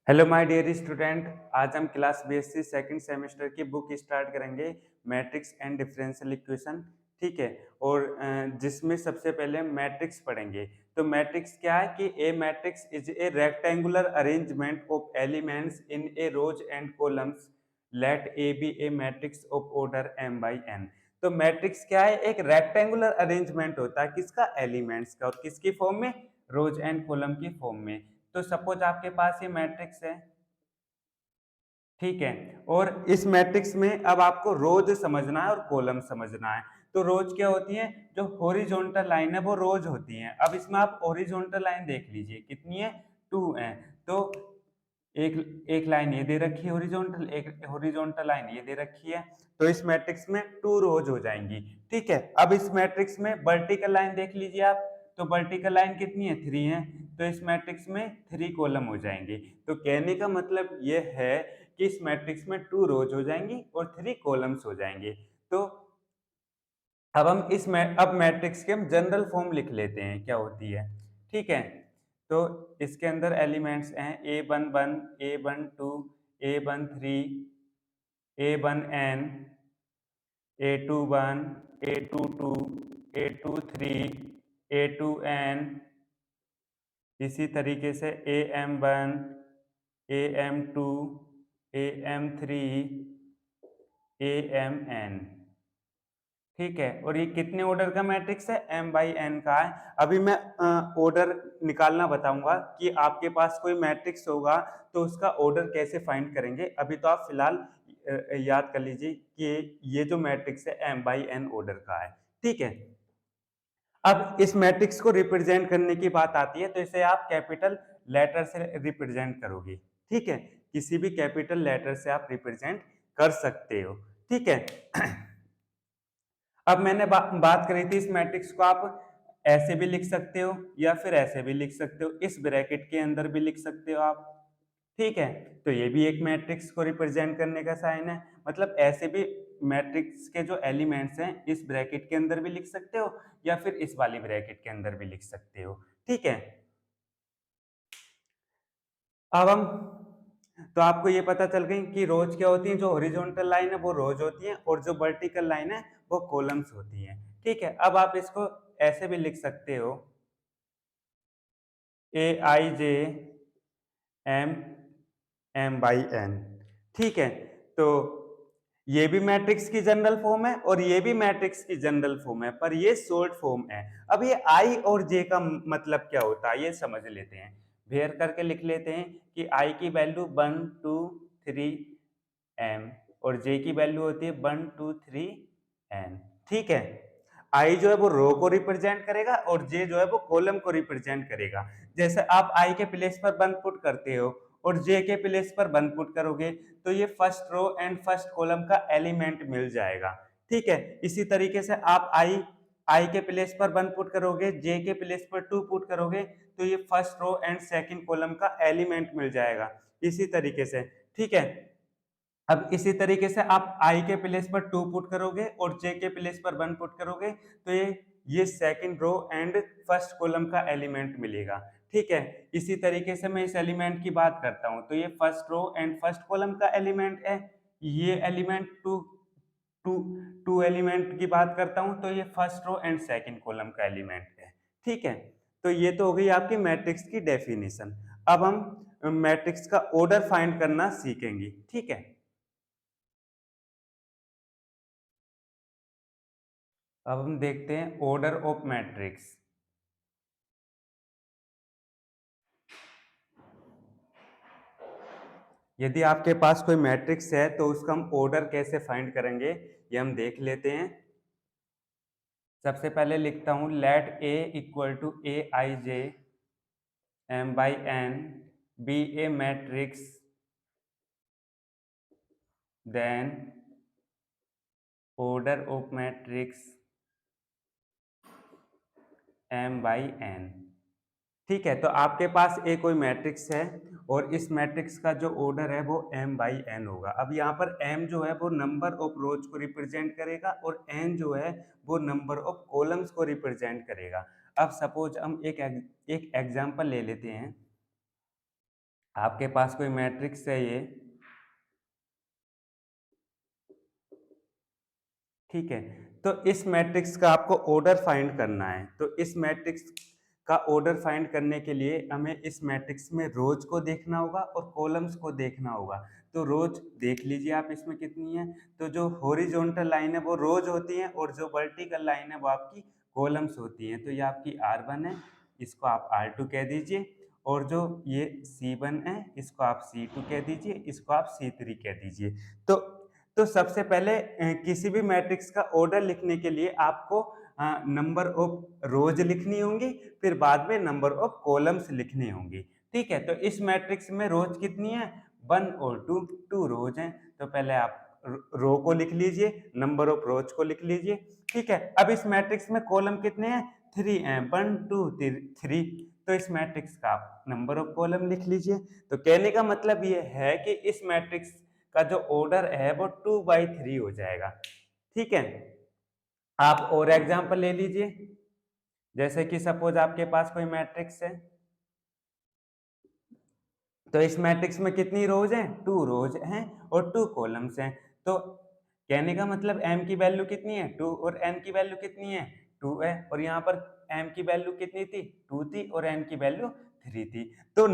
Hello my dear student. आज हम class BSc second semester की बुक स्टार्ट करेंगे, मैट्रिक्स एंड डिफरेंशियल इक्वेशन। ठीक है। और जिसमें सबसे पहले मैट्रिक्स पढ़ेंगे। तो मैट्रिक्स क्या है कि A matrix is a rectangular arrangement of elements in a rows and columns. Let A be a matrix of order m by n। तो मैट्रिक्स क्या है? एक रेक्टेंगुलर अरेंजमेंट होता है किसका? एलिमेंट्स का। और किसकी फॉर्म में? रोज एंड कॉलम की फॉर्म में। तो सपोज आपके पास ये मैट्रिक्स है, ठीक है। और इस मैट्रिक्स में अब आपको रोज समझना है और कॉलम समझना है। तो रोज क्या होती है? जो हॉरिजॉन्टल लाइन है वो रोज होती है। अब इसमें आप हॉरिजॉन्टल लाइन देख लीजिए, कितनी है? 2 है। तो एक एक लाइन ये दे रखी है हॉरिजॉन्टल, एक हॉरिजॉन्टल लाइन ये दे रखी है। तो इस मैट्रिक्स में 2 रोज हो जाएंगी। ठीक है। अब इस मैट्रिक्स में वर्टिकल लाइन देख लीजिए आप। तो वर्टिकल लाइन कितनी है? 3 है। तो इस मैट्रिक्स में 3 कॉलम हो जाएंगे। तो कहने का मतलब ये है कि इस मैट्रिक्स में 2 रोज हो जाएंगी और 3 कॉलम्स हो जाएंगे। तो अब हम अब मैट्रिक्स के हम जनरल फॉर्म लिख लेते हैं, क्या होती है। ठीक है। तो इसके अंदर एलिमेंट्स हैं A11, A12, A13, A1n, A21, A22, A23, A2n। इसी तरीके से AM1, AM2, AM3, AMn। ठीक है। और ये कितने ऑर्डर का मैट्रिक्स है? m बाई n का है। अभी मैं ऑर्डर निकालना बताऊंगा कि आपके पास कोई मैट्रिक्स होगा तो उसका ऑर्डर कैसे फाइंड करेंगे। अभी तो आप फिलहाल याद कर लीजिए कि ये जो मैट्रिक्स है m बाई n ऑर्डर का है। ठीक है। अब इस मैट्रिक्स को रिप्रेजेंट करने की बात आती है तो इसे आप कैपिटल लेटर से रिप्रेजेंट करोगे। ठीक है। किसी भी कैपिटल लेटर से आप रिप्रेजेंट कर सकते हो। ठीक है। अब मैंने बात करी थी, इस मैट्रिक्स को आप ऐसे भी लिख सकते हो या फिर ऐसे भी लिख सकते हो, इस ब्रैकेट के अंदर भी लिख सकते हो आप। ठीक है। तो ये भी एक मैट्रिक्स को रिप्रेजेंट करने का साइन है। मतलब ऐसे भी मैट्रिक्स के जो एलिमेंट्स हैं इस ब्रैकेट के अंदर भी लिख सकते हो या फिर इस वाली ब्रैकेट के अंदर भी लिख सकते हो। ठीक है। अब हम तो आपको ये पता चल गई कि रोज क्या होती है। जो हॉरिजॉन्टल लाइन है वो रोज होती है और जो वर्टिकल लाइन है वो कॉलम्स होती है। ठीक है। अब आप इसको ऐसे भी लिख सकते हो, AIJM बाई n। ठीक है। तो ये भी मैट्रिक्स की जनरल फॉर्म है और ये भी मैट्रिक्स की जनरल फॉर्म है, पर ये शॉर्ट फॉर्म है। अब ये आई और जे का मतलब क्या होता है ये समझ लेते हैं। भेयर करके लिख लेते हैं कि आई की वैल्यू 1 2 3 m और जे की वैल्यू होती है 1 2 3 n। ठीक है। आई जो है वो रो को रिप्रेजेंट करेगा और जे जो है वो कॉलम को रिप्रेजेंट करेगा। जैसे आप आई के प्लेस पर 1 पुट करते हो और जे के प्लेस पर 1 पुट करोगे तो ये first row and first column का एलिमेंट मिल जाएगा। ठीक है। इसी तरीके से आप आई आई के प्लेस पर 1 पुट करोगे, जे के प्लेस पर 2 पुट करोगे तो ये first row and second column का एलिमेंट मिल जाएगा। इसी तरीके से। ठीक है। अब इसी तरीके से आप आई के प्लेस पर 2 पुट करोगे और जे के प्लेस पर 1 पुट करोगे तो ये second row and first column का एलिमेंट मिलेगा। ठीक है। इसी तरीके से मैं इस एलिमेंट की बात करता हूं तो ये first row and first column का एलिमेंट है। ये element two two two element की बात करता हूं तो ये first row and second column का एलिमेंट है। ठीक है। तो ये तो हो गई आपकी मैट्रिक्स की डेफिनेशन। अब हम मैट्रिक्स का ऑर्डर फाइंड करना सीखेंगे। ठीक है। अब हम देखते हैं ऑर्डर ऑफ मैट्रिक्स। यदि आपके पास कोई मैट्रिक्स है तो उसका हम ऑर्डर कैसे फाइंड करेंगे ये हम देख लेते हैं। सबसे पहले लिखता हूं let A equal to A I J m by n be a matrix, then order of matrix m by n। ठीक है। तो आपके पास एक कोई मैट्रिक्स है और इस मैट्रिक्स का जो ऑर्डर है वो m बाई n होगा। अब यहाँ पर m जो है वो नंबर ऑफ रोज को रिप्रेजेंट करेगा और n जो है वो नंबर ऑफ कॉलम्स को रिप्रेजेंट करेगा। अब सपोज हम एक एग्जांपल ले लेते हैं। आपके पास कोई मैट्रिक्स है ये, ठीक है। तो इस मैट्रिक्स का आपको ऑर्डर फाइंड करना है। तो इस मैट्रिक्स का ऑर्डर फाइंड करने के लिए हमें इस मैट्रिक्स में रोज को देखना होगा और कॉलम्स को देखना होगा। तो रोज देख लीजिए आप इसमें कितनी है। तो जो हॉरिजॉन्टल लाइन है वो रोज होती है और जो वर्टिकल लाइन है वो आपकी कॉलम्स होती हैं। तो ये आपकी R1 है, इसको आप R2 कह दीजिए, और जो ये C1 है इसको आप C2 कह दीजिए, इसको आप C3 कह दीजिए। तो सबसे पहले किसी भी मैट्रिक्स का ऑर्डर लिखने के लिए आपको नंबर ऑफ रोज लिखनी होंगी, फिर बाद में नंबर ऑफ कॉलम्स लिखनी होंगी, ठीक है। तो इस मैट्रिक्स में रोज कितनी है, 1 और 2, 2 रोज हैं। तो पहले आप रो को लिख लीजिए, नंबर ऑफ रोज को लिख लीजिए, ठीक है। अब इस मैट्रिक्स में कॉलम कितने हैं, 3 हैं, 1 2 3। तो इस मैट्रिक्स का आप नंबर ऑफ कॉलम लिख लीजिए। तो कहने का मतलब ये है कि इस मैट्रिक्स का जो ऑर्डर है वो 2/3 हो जाएगा, ठीक है। आप और एग्जांपल ले लीजिए, जैसे कि सपोज आपके पास कोई मैट्रिक्स है। तो इस मैट्रिक्स में कितनी रोज हैं, 2 रोज हैं और 2 कॉलम्स हैं। तो कहने का मतलब m की वैल्यू कितनी है, 2, और n की वैल्यू कितनी है, 2 है। और यहाँ पर m की वैल्यू कितनी थी, 2 थी, और n की वैल्यू 3 थी। तो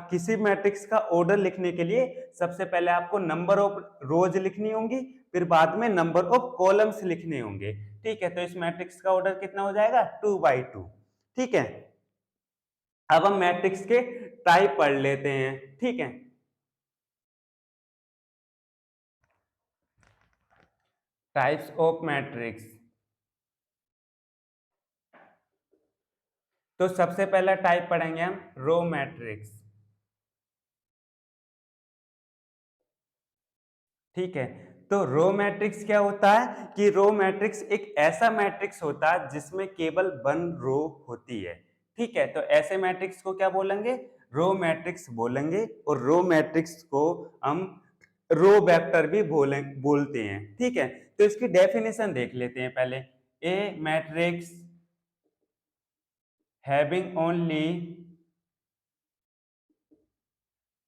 किसी मैट्रिक्स का ऑर्डर लिखने के लिए सबसे पहले आपको नंबर ऑफ रोज लिखनी होंगी, फिर बाद में नंबर ऑफ कॉलम्स लिखने होंगे, ठीक है। तो इस मैट्रिक्स का ऑर्डर कितना हो जाएगा, 2/2, ठीक है। अब हम मैट्रिक्स के टाइप पढ़ लेते हैं, ठीक है। Types of matrix. तो सबसे पहला टाइप पढ़ेंगे हम रो मैट्रिक्स, ठीक है। तो रो मैट्रिक्स क्या होता है कि रो मैट्रिक्स एक ऐसा मैट्रिक्स होता है जिसमें केवल 1 रो होती है, ठीक है। तो ऐसे मैट्रिक्स को क्या बोलेंगे, रो मैट्रिक्स बोलेंगे। और रो मैट्रिक्स को हम रो वेक्टर भी बोलते हैं, ठीक है। तो इसकी डेफिनेशन देख लेते हैं पहले। ए matrix having only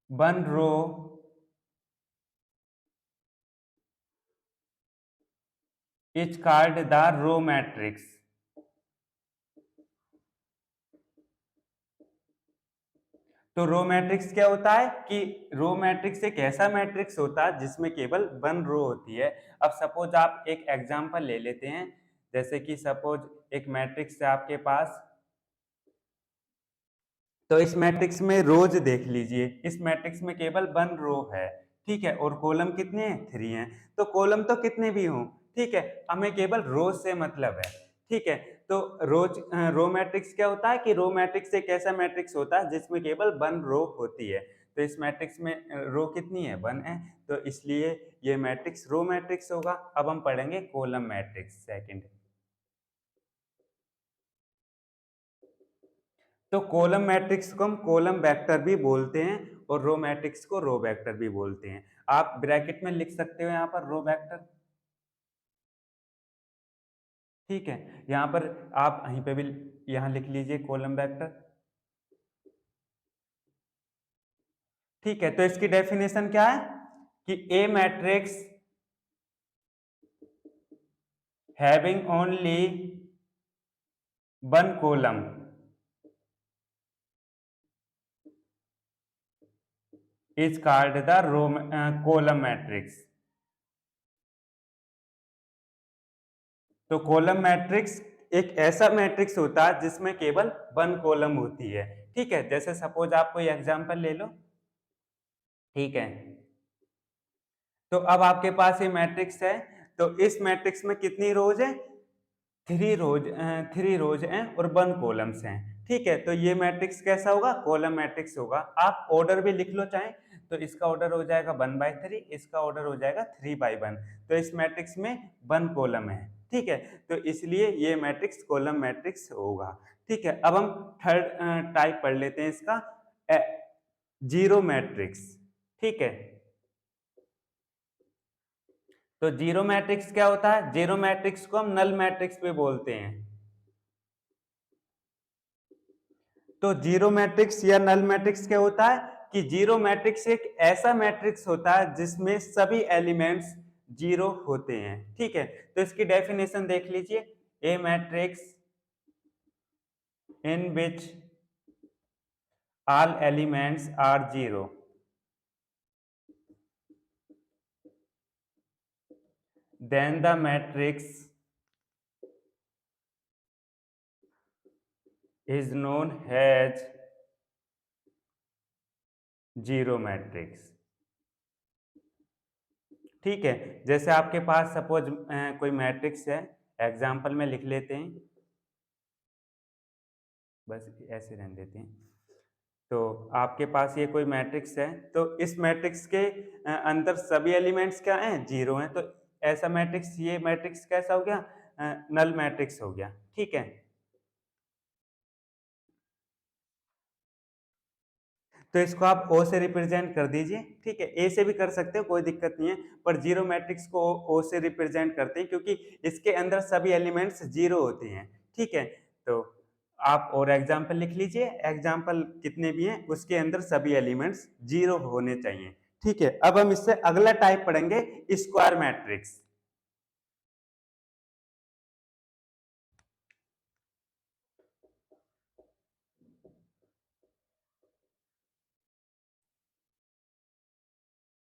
one row is called the row matrix। तो रो मैट्रिक्स क्या होता है कि रो मैट्रिक्स एक ऐसा मैट्रिक्स होता है जिसमें केवल 1 रो होती है। अब सपोज आप एक एग्जांपल ले लेते हैं, जैसे कि सपोज एक मैट्रिक्स है आपके पास। तो इस मैट्रिक्स में रोज देख लीजिए, इस मैट्रिक्स में केवल 1 रो है, ठीक है। और कॉलम कितने हैं, 3 हैं। तो कॉलम तो कितने भी हों, ठीक है, हमें केवल रोज से मतलब है, ठीक है। तो रो मैट्रिक्स क्या होता है कि रो मैट्रिक्स एक ऐसा मैट्रिक्स होता है जिसमें केवल 1 रो होती है। तो इस मैट्रिक्स में रो कितनी है, 1 है। तो इसलिए ये मैट्रिक्स रो मैट्रिक्स होगा। अब हम पढ़ेंगे कॉलम मैट्रिक्स सेकंड। तो कॉलम मैट्रिक्स को हम कॉलम वेक्टर भी बोलते हैं और रो मैट्रिक्स को रो वेक्टर भी बोलते हैं। आप ब्रैकेट में लिख सकते हो यहाँ पर रो वेक्टर, ठीक है। यहाँ पर आप यहीं पे भी यहाँ लिख लीजिए कॉलम वेक्टर, ठीक है। तो इसकी डेफिनेशन क्या है कि A matrix having only one column is called the row column matrix. तो कॉलम मैट्रिक्स एक ऐसा मैट्रिक्स होता है जिसमें केवल 1 कॉलम होती है, ठीक है। जैसे सपोज आप कोई एग्जांपल ले लो, ठीक है। तो अब आपके पास ये मैट्रिक्स है। तो इस मैट्रिक्स में कितनी रोज है, 3 रोज हैं और 1 कॉलम्स हैं, ठीक है। तो ये मैट्रिक्स कैसा होगा, कॉलम मैट्रिक्स होगा। आप ऑर्डर भी लिख लो चाहे, तो इसका ऑर्डर हो जाएगा 1/3, इसका ऑर्डर हो जाएगा 3/1। तो इस मैट्रिक्स में 1 कॉलम है, ठीक है। तो इसलिए ये मैट्रिक्स कॉलम मैट्रिक्स होगा, ठीक है। अब हम थर्ड टाइप पढ़ लेते हैं इसका, जीरो मैट्रिक्स, ठीक है। तो जीरो मैट्रिक्स क्या होता है, जीरो मैट्रिक्स को हम नल मैट्रिक्स भी बोलते हैं। तो जीरो मैट्रिक्स या नल मैट्रिक्स क्या होता है कि जीरो मैट्रिक्स एक ऐसा मैट्रिक्स होता है जिसमें सभी एलिमेंट्स जीरो होते हैं। ठीक है, तो इसकी डेफिनेशन देख लीजिए, ए matrix in which all elements are zero, then the matrix is known as zero matrix. ठीक है, जैसे आपके पास सपोज कोई मैट्रिक्स है, एग्जांपल में लिख लेते हैं, बस ऐसे रहने देते हैं। तो आपके पास ये कोई मैट्रिक्स है, तो इस मैट्रिक्स के अंदर सभी एलिमेंट्स क्या हैं, जीरो हैं। तो ऐसा मैट्रिक्स, ये मैट्रिक्स कैसा हो गया, नल मैट्रिक्स हो गया। ठीक है, तो इसको आप ओ से रिप्रेजेंट कर दीजिए। ठीक है, ए से भी कर सकते हो, कोई दिक्कत नहीं है, पर जीरो मैट्रिक्स को ओ से रिप्रेजेंट करते हैं क्योंकि इसके अंदर सभी एलिमेंट्स जीरो होते हैं। ठीक है, तो आप और एग्जाम्पल लिख लीजिए, एग्जाम्पल कितने भी हैं उसके अंदर सभी एलिमेंट्स जीरो होने चाहिए। ठीक है, अब हम इससे अगला टाइप पढ़ेंगे, स्क्वायर मैट्रिक्स।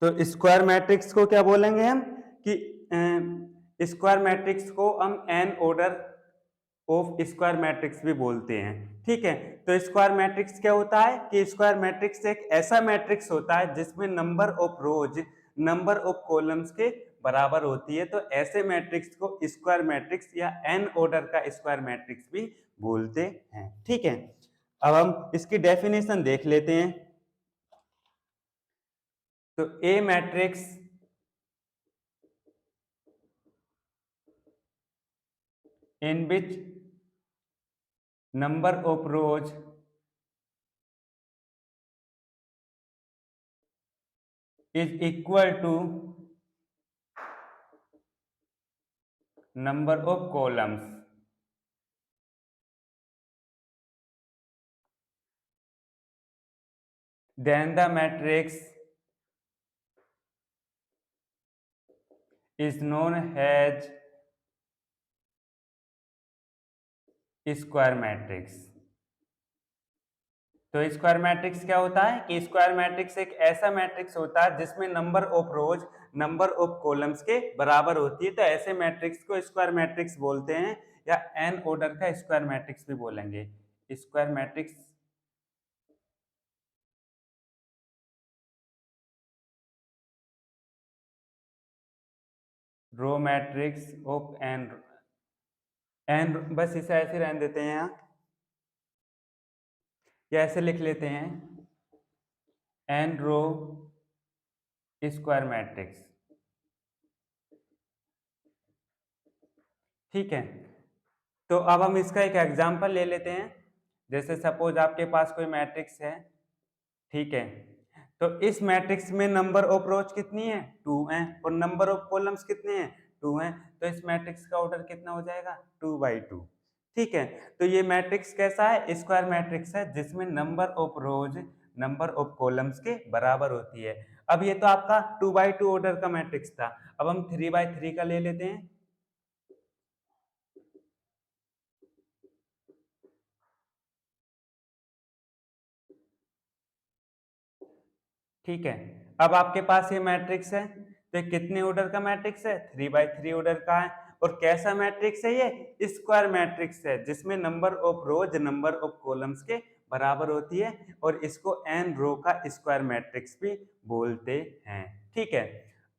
तो स्क्वायर मैट्रिक्स को क्या बोलेंगे हम, कि स्क्वायर मैट्रिक्स को हम n order of square matrix भी बोलते हैं। ठीक है, तो स्क्वायर मैट्रिक्स क्या होता है कि स्क्वायर मैट्रिक्स एक ऐसा मैट्रिक्स होता है जिसमें number of rose number of columns के बराबर होती है। तो ऐसे मैट्रिक्स को स्क्वायर मैट्रिक्स या एन ऑर्डर का स्क्वायर मैट्रिक्स भी बोलते हैं। ठीक है, अब हम इसकी डेफिनेशन देख लेते हैं। तो ए matrix in which number of rows is equal to number of columns, then the matrix is known as square matrix. तो स्क्वायर मैट्रिक्स क्या होता है कि स्क्वायर मैट्रिक्स एक ऐसा मैट्रिक्स होता है जिसमें number of rose number of columns के बराबर होती है। तो ऐसे मैट्रिक्स को स्क्वायर मैट्रिक्स बोलते हैं, या एन ऑर्डर का स्क्वायर मैट्रिक्स भी बोलेंगे। Square matrix row matrix of n, बस इसे ऐसे रहने देते हैं यहाँ, या ऐसे लिख लेते हैं, एन रो स्क्वायर मैट्रिक्स। ठीक है, तो अब हम इसका एक एग्जांपल ले लेते हैं। जैसे सपोज आपके पास कोई मैट्रिक्स है, ठीक है, तो इस मैट्रिक्स में नंबर ऑफ रोज कितनी है, 2 है, और नंबर ऑफ कॉलम्स कितने हैं, 2 हैं। तो इस मैट्रिक्स का ऑर्डर कितना हो जाएगा, 2/2। ठीक है, तो ये मैट्रिक्स कैसा है, स्क्वायर मैट्रिक्स है जिसमें number of rose number of columns के बराबर होती है। अब ये तो आपका 2/2 ऑर्डर का मैट्रिक्स था, अब हम 3/3 का ले लेते हैं। ठीक है, अब आपके पास ये मैट्रिक्स है, तो ये कितने ऑर्डर का मैट्रिक्स है, 3/3 ऑर्डर का है। और कैसा मैट्रिक्स है, ये स्क्वायर मैट्रिक्स है जिसमें number of rose number of columns के बराबर होती है, और इसको एन रो का स्क्वायर मैट्रिक्स भी बोलते हैं। ठीक है,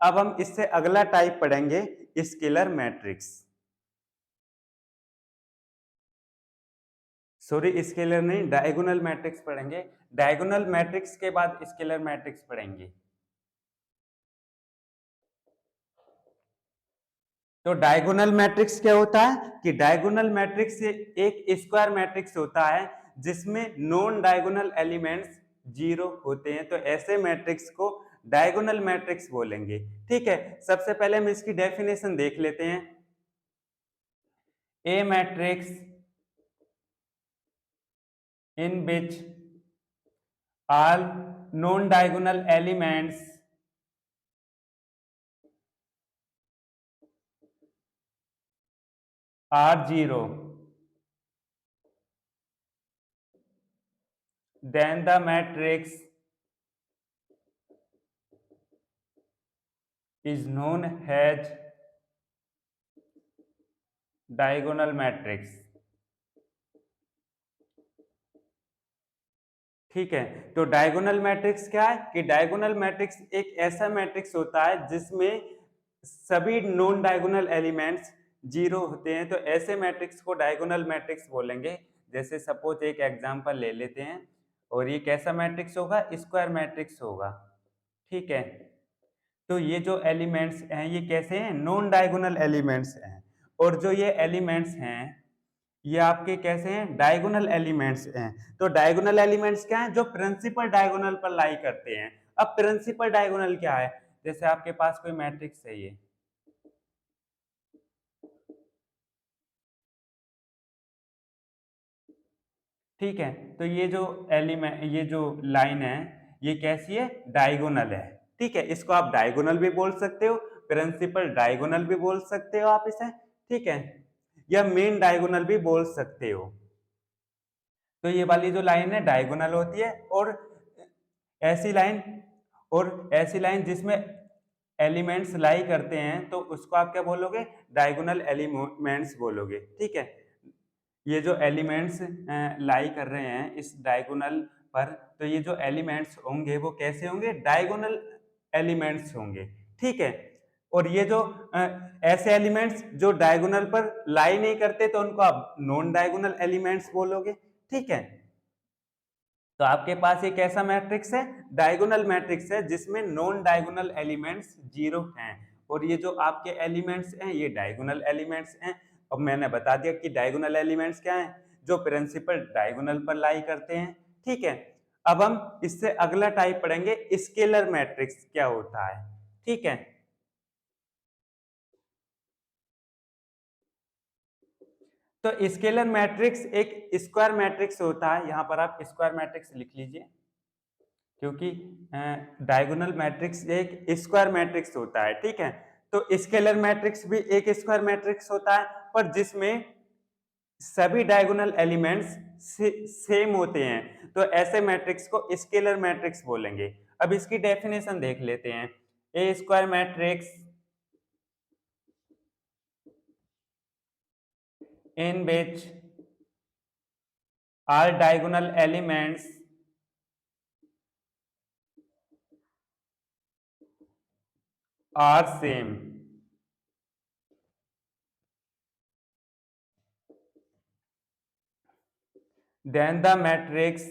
अब हम इससे अगला टाइप पढ़ेंगे, स्केलर मैट्रिक्स। सॉरी, स्केलर नहीं, डायगोनल मैट्रिक्स पढ़ेंगे। डायगोनल मैट्रिक्स के बाद स्केलर मैट्रिक्स पढ़ेंगे। तो डायगोनल मैट्रिक्स क्या होता है कि डायगोनल मैट्रिक्स एक स्क्वायर मैट्रिक्स होता है जिसमें नॉन डायगोनल एलिमेंट्स जीरो होते हैं। तो ऐसे मैट्रिक्स को डायगोनल मैट्रिक्स बोलेंगे। ठीक है, सबसे पहले हम इसकी डेफिनेशन देख लेते हैं। A matrix in which all non diagonal elements are zero, then the matrix is known as diagonal matrix। ठीक है, तो डायगोनल मैट्रिक्स क्या है कि डायगोनल मैट्रिक्स एक ऐसा मैट्रिक्स होता है जिसमें सभी नॉन डायगोनल एलिमेंट्स जीरो होते हैं, तो ऐसे मैट्रिक्स को डायगोनल मैट्रिक्स बोलेंगे। जैसे सपोज एक एग्जांपल ले लेते हैं, और ये कैसा मैट्रिक्स होगा, स्क्वायर मैट्रिक्स होगा। ठीक है, तो ये जो एलिमेंट्स हैं ये कैसे हैं, नॉन डायगोनल एलिमेंट्स हैं, और जो ये एलिमेंट्स हैं ये आपके कैसे हैं, डायगोनल एलिमेंट्स हैं। तो डायगोनल एलिमेंट्स क्या हैं, जो प्रिंसिपल डायगोनल पर लाई करते हैं। अब प्रिंसिपल डायगोनल क्या है, जैसे आपके पास कोई मैट्रिक्स है ये, ठीक है, तो ये जो एलिमेंट, ये जो लाइन है ये कैसी है, डायगोनल है। ठीक है, इसको आप डायगोनल भी बोल सकते हो, प्रिंसिपल डायगोनल भी बोल सकते हो आप इसे, ठीक है, या मेन डायगोनल भी बोल सकते हो। तो ये वाली जो लाइन है डायगोनल होती है, ऐसी लाइन और ऐसी लाइन जिसमें एलिमेंट्स लाई करते हैं तो उसको आप क्या बोलोगे, डायगोनल एलिमेंट्स बोलोगे। ठीक है, ये जो एलिमेंट्स लाई कर रहे हैं इस डायगोनल पर, तो ये जो एलिमेंट्स होंगे वो कैसे होंगे, डायगोनल एलिमेंट्स होंगे। ठीक है, और ये जो ऐसे एलिमेंट्स जो डायगोनल पर लाई नहीं करते तो उनको आप नॉन डायगोनल एलिमेंट्स बोलोगे। ठीक है, तो आपके पास एक ऐसा मैट्रिक्स है, डायगोनल मैट्रिक्स है, जिसमें नॉन डायगोनल एलिमेंट्स जीरो हैं, और ये जो आपके एलिमेंट्स हैं ये डायगोनल एलिमेंट्स हैं। अब मैंने बता दिया कि डायगोनल एलिमेंट्स क्या हैं, जो प्रिंसिपल डायगोनल पर लाई करते हैं। ठीक है, अब हम इससे अगला टाइप पढ़ेंगे, स्केलर मैट्रिक्स क्या होता है। ठीक है, तो स्केलर मैट्रिक्स एक स्क्वायर मैट्रिक्स होता है, यहां पर आप स्क्वायर मैट्रिक्स लिख लीजिए, क्योंकि डायगोनल मैट्रिक्स एक स्क्वायर मैट्रिक्स होता है। ठीक है, तो स्केलर मैट्रिक्स भी एक स्क्वायर मैट्रिक्स होता है, पर जिसमें सभी डायगोनल एलिमेंट्स सेम होते हैं, तो ऐसे मैट्रिक्स को स्केलर मैट्रिक्स बोलेंगे। अब इसकी डेफिनेशन देख लेते हैं, A square matrix in which all diagonal elements are same, then the matrix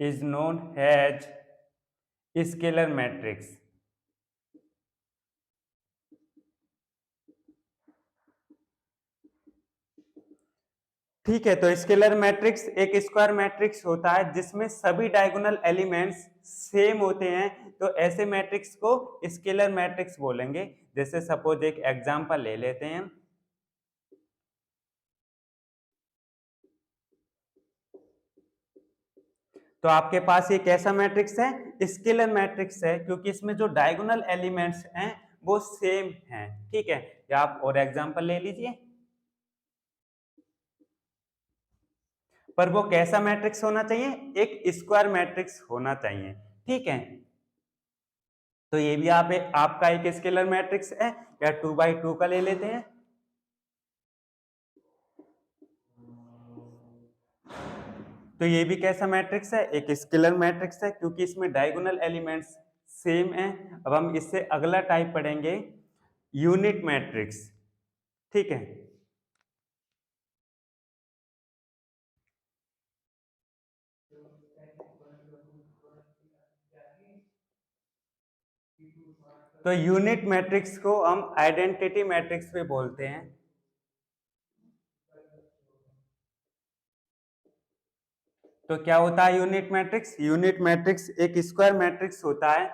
is known as scalar matrix। ठीक है, तो स्केलर मैट्रिक्स एक स्क्वायर मैट्रिक्स होता है जिसमें सभी डायगोनल एलिमेंट्स सेम होते हैं, तो ऐसे मैट्रिक्स को स्केलर मैट्रिक्स बोलेंगे। जैसे सपोज एक एग्जांपल ले लेते हैं, तो आपके पास ये कैसा मैट्रिक्स है, स्केलर मैट्रिक्स है, क्योंकि इसमें जो डायगोनल एलिमेंट्स हैं वो सेम हैं। ठीक है, या आप और एग्जांपल ले लीजिए, पर वो कैसा मैट्रिक्स होना चाहिए, एक स्क्वायर मैट्रिक्स होना चाहिए। ठीक है, तो ये भी आपका एक स्केलर मैट्रिक्स है, या 2x2 का ले लेते हैं, तो ये भी कैसा मैट्रिक्स है, एक स्केलर मैट्रिक्स है, क्योंकि इसमें डायगोनल एलिमेंट्स सेम है। अब हम इससे अगला टाइप पढ़ेंगे, यूनिट मैट्रिक्स। ठीक है, तो यूनिट मैट्रिक्स को हम आइडेंटिटी मैट्रिक्स भी बोलते हैं। तो क्या होता है यूनिट मैट्रिक्स, यूनिट मैट्रिक्स एक स्क्वायर मैट्रिक्स होता है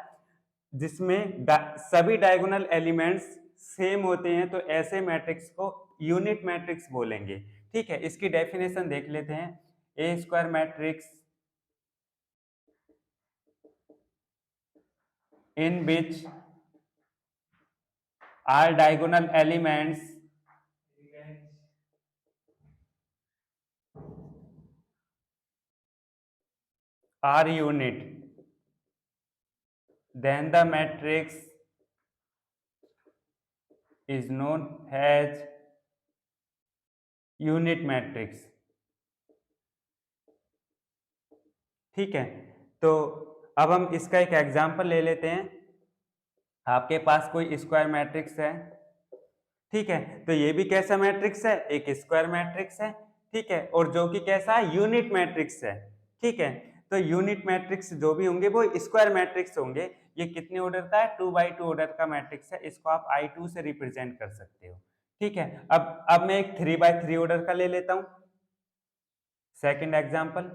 जिसमें सभी डायगोनल एलिमेंट्स सेम होते हैं, तो ऐसे मैट्रिक्स को यूनिट मैट्रिक्स बोलेंगे। ठीक है, इसकी डेफिनेशन देख लेते हैं, A square matrix in which all diagonal elements are unit, then the matrix is known as unit matrix. ठीक है, तो अब हम इसका एक एग्जांपल ले लेते हैं। आपके पास कोई स्क्वायर मैट्रिक्स है, ठीक है, तो ये भी कैसा मैट्रिक्स है, एक स्क्वायर मैट्रिक्स है, ठीक है, और जो कि कैसा है, यूनिट मैट्रिक्स है। ठीक है, तो यूनिट मैट्रिक्स जो भी होंगे वो स्क्वायर मैट्रिक्स होंगे। ये कितने ऑर्डर का है, 2x2 ऑर्डर का मैट्रिक्स है, इसको आप I2 से रिप्रेजेंट कर सकते हो। ठीक है, अब मैं एक 3x3 ऑर्डर का ले लेता हूं, सेकंड एग्जांपल।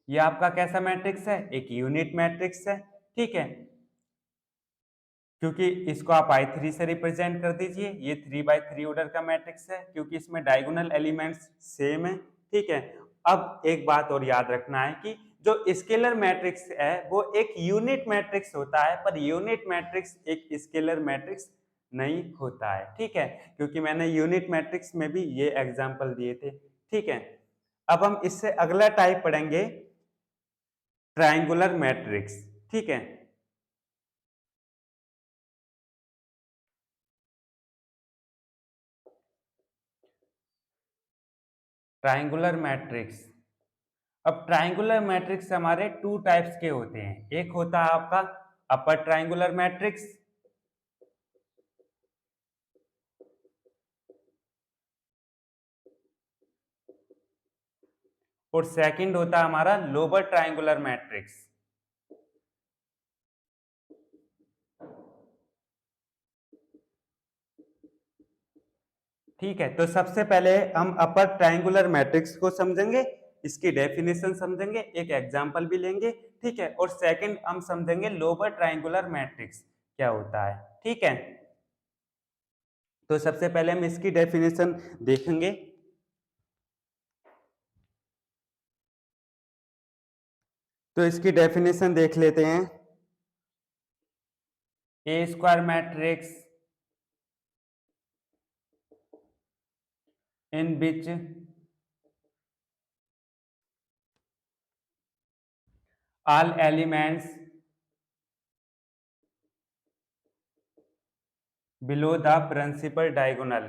ये आपका कैसा मैट्रिक्स है, एक यूनिट मैट्रिक्स है। ठीक है, क्योंकि इसको आप I3 से रिप्रेजेंट कर दीजिए, ये 3x3 ऑर्डर का मैट्रिक्स है क्योंकि इसमें डायगोनल एलिमेंट्स सेम है। ठीक है, अब एक बात और याद रखना है कि जो स्केलर मैट्रिक्स है वो एक यूनिट मैट्रिक्स होता है, पर यूनिट मैट्रिक्स एक स्केलर मैट्रिक्स नहीं होता है। ठीक है, क्योंकि मैंने यूनिट मैट्रिक्स में भी ये एग्जांपल दिए थे। ठीक है, अब हम इससे अगला टाइप पढ़ेंगे, ट्रायंगुलर मैट्रिक्स। ठीक है, ट्रायंगुलर मैट्रिक्स। अब ट्रायंगुलर मैट्रिक्स हमारे टू टाइप्स के होते हैं। एक होता है आपका अपर ट्रायंगुलर मैट्रिक्स, और सेकंड होता है हमारा लोअर ट्रायंगुलर मैट्रिक्स। ठीक है, तो सबसे पहले हम अपर ट्रायंगुलर मैट्रिक्स को समझेंगे, इसकी डेफिनेशन समझेंगे, एक एग्जांपल भी लेंगे। ठीक है, और सेकंड हम समझेंगे लोअर ट्रायंगुलर मैट्रिक्स क्या होता है। ठीक है, तो सबसे पहले हम इसकी डेफिनेशन देखेंगे। तो इसकी डेफिनेशन देख लेते हैं। A square matrix in which all elements below the principal diagonal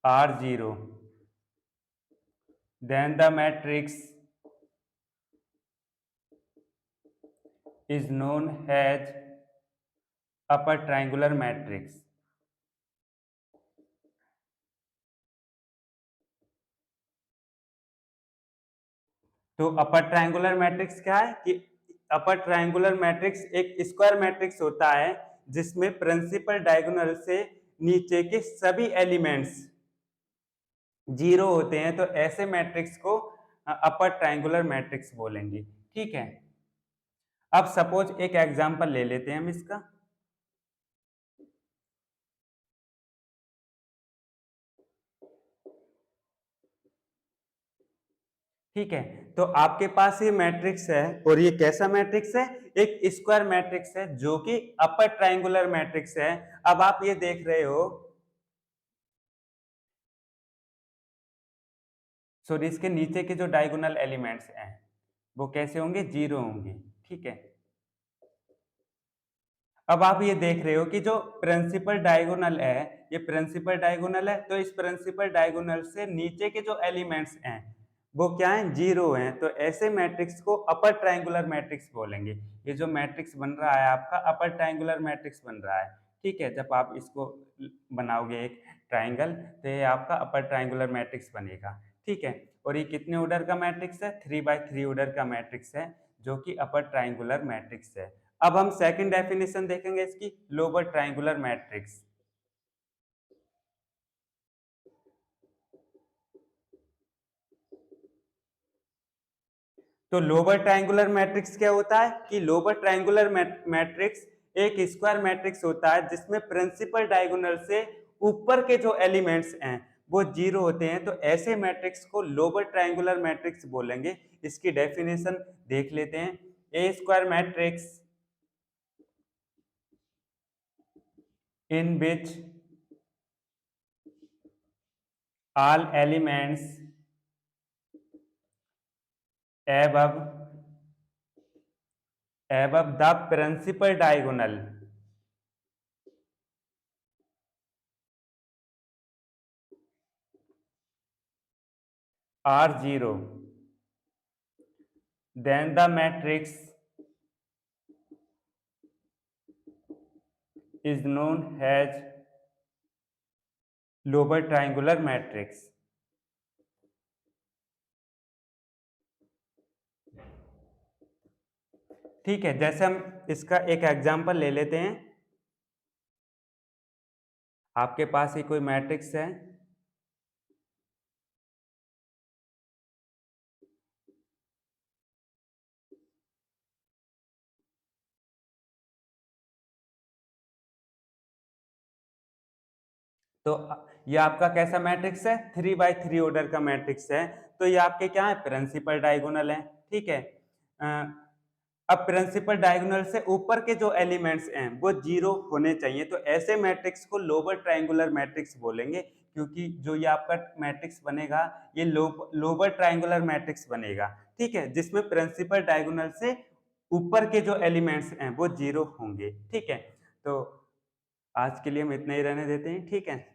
are zero, then the matrix is known as upper triangular matrix। तो अपर ट्रायंगुलर मैट्रिक्स क्या है कि अपर ट्रायंगुलर मैट्रिक्स एक स्क्वायर मैट्रिक्स होता है जिसमें प्रिंसिपल डायगोनल से नीचे के सभी एलिमेंट्स जीरो होते हैं, तो ऐसे मैट्रिक्स को अपर ट्रायंगुलर मैट्रिक्स बोलेंगे। ठीक है, अब सपोज एक एग्जांपल ले लेते हैं हम इसका। ठीक है, तो आपके पास ये मैट्रिक्स है और ये कैसा मैट्रिक्स है, एक स्क्वायर मैट्रिक्स है जो कि अपर ट्रायंगुलर मैट्रिक्स है। अब आप ये देख रहे हो, सॉरी, इसके नीचे के जो डायगोनल एलिमेंट्स हैं वो कैसे होंगे, जीरो होंगे। ठीक है, अब आप ये देख रहे हो कि जो प्रिंसिपल डायगोनल है, ये प्रिंसिपल डायगोनल है, तो इस प्रिंसिपल डायगोनल से नीचे के जो एलिमेंट्स हैं वो क्या है, जीरो हैं, तो ऐसे मैट्रिक्स को अपर ट्रायंगुलर मैट्रिक्स बोलेंगे। ये जो मैट्रिक्स बन रहा है आपका अपर ट्रायंगुलर मैट्रिक्स बन रहा है। ठीक है, जब आप इसको बनाओगे एक ट्रायंगल, तो ये आपका अपर ट्रायंगुलर मैट्रिक्स बनेगा। ठीक है, और ये कितने ऑर्डर का मैट्रिक्स है, 3x3 ऑर्डर का मैट्रिक्स है जो कि अपर ट्रायंगुलर मैट्रिक्स है। अब हम सेकंड डेफिनेशन देखेंगे इसकी, लोअर ट्रायंगुलर मैट्रिक्स। तो लोअर ट्रायंगुलर मैट्रिक्स क्या होता है कि लोअर ट्रायंगुलर मैट्रिक्स एक स्क्वायर मैट्रिक्स होता है जिसमें प्रिंसिपल डायगोनल से ऊपर के जो एलिमेंट्स हैं वो जीरो होते हैं, तो ऐसे मैट्रिक्स को लोअर ट्रायंगुलर मैट्रिक्स बोलेंगे। इसकी डेफिनेशन देख लेते हैं। A square matrix in which all elements above the principal diagonal are zero, then the matrix is known as lower triangular matrix। ठीक है, जैसे हम इसका एक एग्जांपल ले लेते हैं। आपके पास ही कोई मैट्रिक्स है, तो ये आपका कैसा मैट्रिक्स है, 3x3 ऑर्डर का मैट्रिक्स है। तो ये आपके क्या है, प्रिंसिपल डायगोनल है। ठीक है, अब प्रिंसिपल डायगोनल से ऊपर के जो एलिमेंट्स हैं वो जीरो होने चाहिए, तो ऐसे मैट्रिक्स को लोअर ट्रायंगुलर मैट्रिक्स बोलेंगे, क्योंकि जो ये आपका मैट्रिक्स बनेगा ये लोअर ट्रायंगुलर मैट्रिक्स बनेगा। ठीक है, जिसमें प्रिंसिपल डायगोनल से ऊपर के जो एलिमेंट्स हैं वो जीरो होंगे। ठीक है, तो आज के लिए हम इतना ही रहने देते हैं। ठीक है।